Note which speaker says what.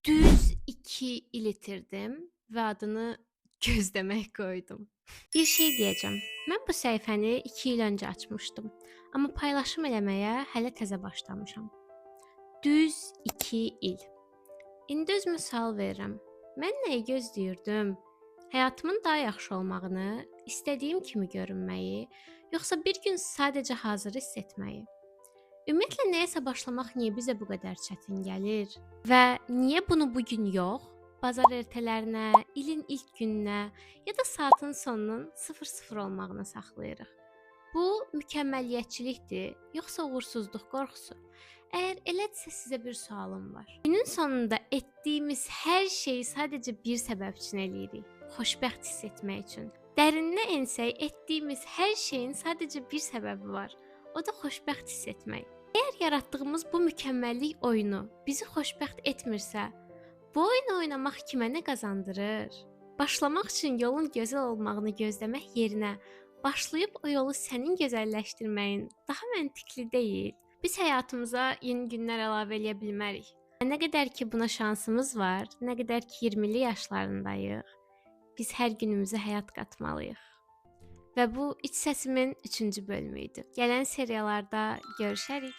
Speaker 1: Düz 2 il itirdim və adını gözləmək qoydum. Bir şey deyəcəm. Mən bu səhifəni 2 il öncə açmışdım, amma paylaşım eləməyə hələ təzə başlamışam. Düz 2 il. İndi özümə sual verirəm. Mən nəyi gözləyirdim? Həyatımın daha yaxşı olmağını, istədiyim kimi görünməyi, yoxsa bir gün sadəcə hazır hiss etməyi? Ümumiyyətlə nəyəsə başlamaq niyə bizə bu qədər çətin gəlir? Və niyə bunu bu gün yox, bazar ertələrinə, ilin ilk gününə ya da saatın sonunun 00 olmağına saxlayırıq? Bu mükəmməliyyətçilikdir, yoxsa uğursuzluq qorxusu? Əgər elədirsə sizə bir sualım var. Günün sonunda etdiyimiz hər şeyi sadəcə bir səbəb üçün eləyirik. Xoşbəxt hiss etmək üçün. Dərinə ensək, etdiyimiz hər şeyin sadəcə bir səbəbi var. O da xoşbəxt hiss etmək. Əgər yaratdığımız bu mükəmməllik oyunu bizi xoşbəxt etmirsə, bu oyunu oynamaq kimə nə qazandırır? Başlamaq üçün yolun gözəl olmağını gözləmək yerinə başlayıb o yolu sənin gözəlləşdirməyin daha məntiqli deyil. Biz həyatımıza yeni günlər əlavə eləyə bilmərik. Nə qədər ki buna şansımız var, nə qədər ki 20'li yaşlarındayıq, biz hər günümüzə həyat qatmalıyıq. Və bu iç səsimin 3-cü bölümü idi. Gələn seriyalarda görüşərik.